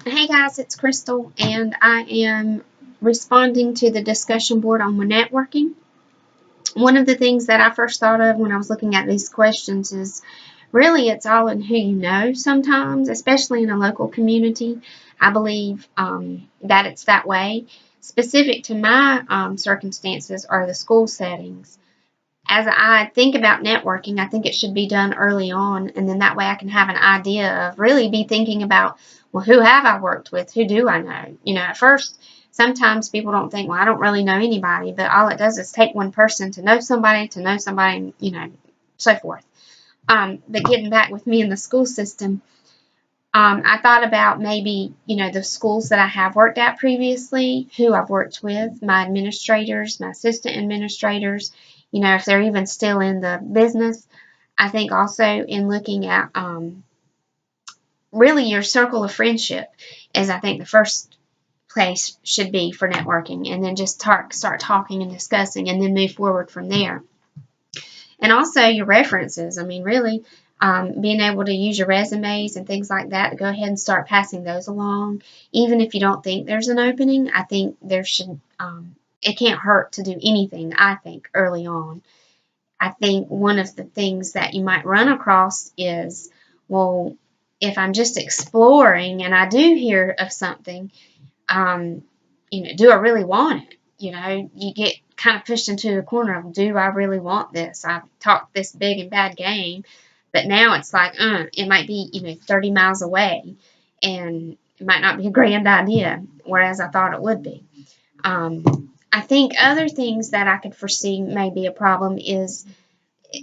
Hey guys, it's Crystal, and I am responding to the discussion board on networking. One of the things that I first thought of when I was looking at these questions is really it's all in who you know sometimes, especially in a local community. I believe that it's that way. Specific to my circumstances are the school settings. As I think about networking, I think it should be done early on, and then that way I can have an idea of really be thinking about, well, who have I worked with? Who do I know? At first, sometimes people don't think, well, I don't really know anybody, but all it does is take one person to know somebody, so forth. But getting back with me in the school system, I thought about maybe, the schools that I have worked at previously, who I've worked with, my administrators, my assistant administrators, if they're even still in the business. I think also in looking at really your circle of friendship is, I think, the first place should be for networking, and then just start talking and discussing and then move forward from there. And also your references. I mean, really, being able to use your resumes and things like that to go ahead and start passing those along. Even if you don't think there's an opening, I think there should, it can't hurt to do anything, I think, early on. I think one of the things that you might run across is, well, if I'm just exploring and I do hear of something, do I really want it? You get kind of pushed into a corner of, do I really want this? I've talked this big and bad game, but now it's like, it might be, 30 miles away, and it might not be a grand idea, whereas I thought it would be. I think other things that I could foresee may be a problem is,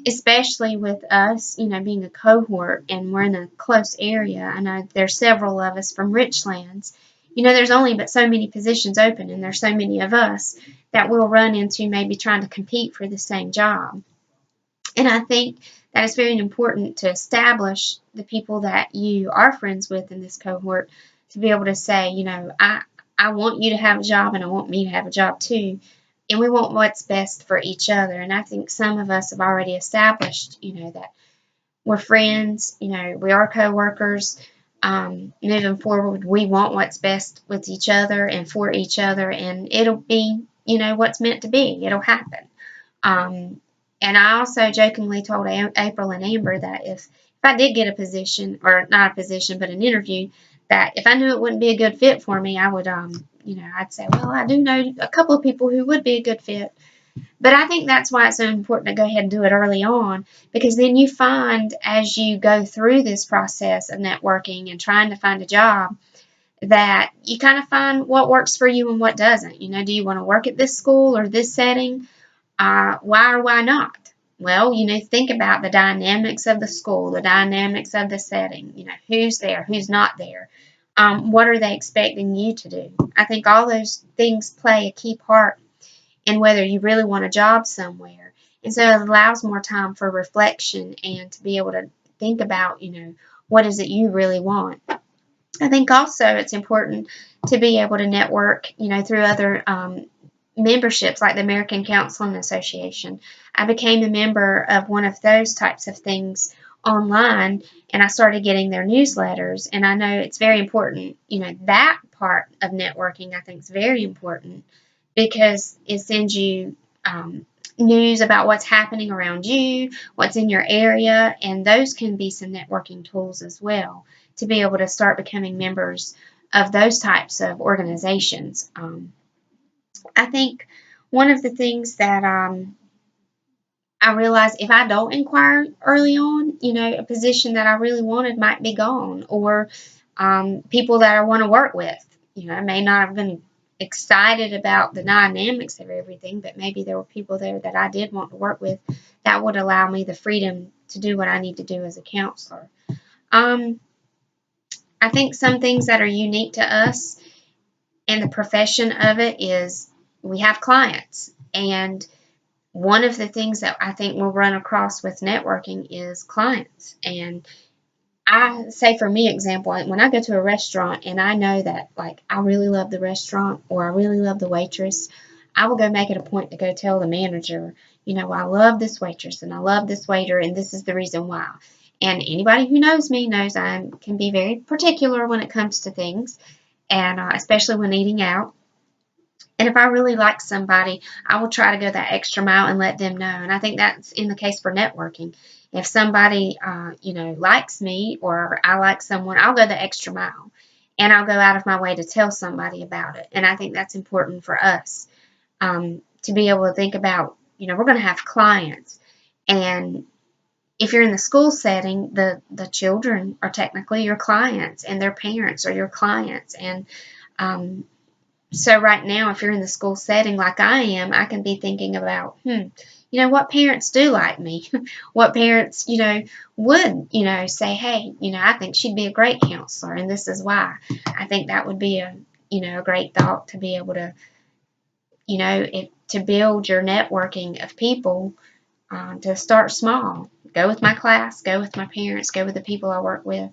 especially with us, being a cohort and we're in a close area. I know there's several of us from Richlands. There's only but so many positions open, and there's so many of us that we'll run into maybe trying to compete for the same job. And I think that it's very important to establish the people that you are friends with in this cohort to be able to say, I want you to have a job and I want me to have a job too. And we want what's best for each other. And I think some of us have already established, that we're friends, we are coworkers. Moving forward, we want what's best with each other and for each other, and it'll be, what's meant to be. It'll happen. And I also jokingly told April and Amber that if I did get a position, or not a position, but an interview, that if I knew it wouldn't be a good fit for me, I would, I'd say, well, I do know a couple of people who would be a good fit. But I think that's why it's so important to go ahead and do it early on, because then you find, as you go through this process of networking and trying to find a job, that you kind of find what works for you and what doesn't. Do you want to work at this school or this setting? Why or why not? Well, think about the dynamics of the school, the dynamics of the setting, who's there, who's not there. What are they expecting you to do? I think all those things play a key part in whether you really want a job somewhere. And so it allows more time for reflection and to be able to think about, what is it you really want. I think also it's important to be able to network, through other memberships like the American Counseling Association. I became a member of one of those types of things online, and I started getting their newsletters. And I know it's very important, that part of networking I think is very important, because it sends you news about what's happening around you, what's in your area, and those can be some networking tools as well to be able to start becoming members of those types of organizations. I think one of the things that I realized, if I don't inquire early on, a position that I really wanted might be gone, or people that I want to work with. I may not have been excited about the dynamics of everything, but maybe there were people there that I did want to work with that would allow me the freedom to do what I need to do as a counselor. I think some things that are unique to us and the profession of it is we have clients. And one of the things that I think we'll run across with networking is clients. And I say, for me, example, when I go to a restaurant and I know that, like, I really love the restaurant or I really love the waitress, I will go make it a point to go tell the manager, I love this waitress and I love this waiter and this is the reason why. And anybody who knows me knows I can be very particular when it comes to things, and especially when eating out. And if I really like somebody, I will try to go that extra mile and let them know. And I think that's in the case for networking. If somebody, likes me, or I like someone, I'll go the extra mile. And I'll go out of my way to tell somebody about it. And I think that's important for us, to be able to think about, we're going to have clients. And if you're in the school setting, the children are technically your clients, and their parents are your clients. And so right now, if you're in the school setting like I am, I can be thinking about, what parents do like me? What parents, would, say, hey, I think she'd be a great counselor, and this is why. I think that would be a great thought, to be able to, to build your networking of people, to start small. Go with my class, go with my parents, go with the people I work with.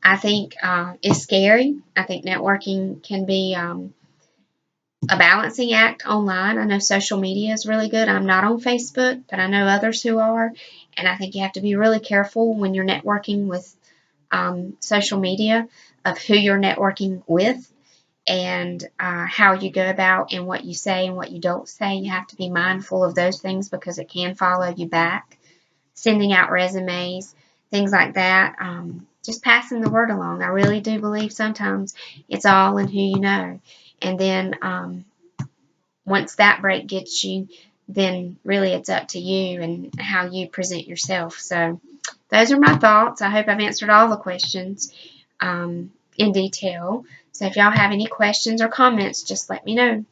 I think it's scary. I think networking can be a balancing act online. I know social media is really good. I'm not on Facebook, but I know others who are. And I think you have to be really careful when you're networking with social media, of who you're networking with, and how you go about, and what you say and what you don't say. You have to be mindful of those things, because it can follow you back. Sending out resumes, things like that. Just passing the word along. I really do believe sometimes it's all in who you know. And then once that break gets you, then really it's up to you and how you present yourself. So those are my thoughts. I hope I've answered all the questions in detail. So if y'all have any questions or comments, just let me know.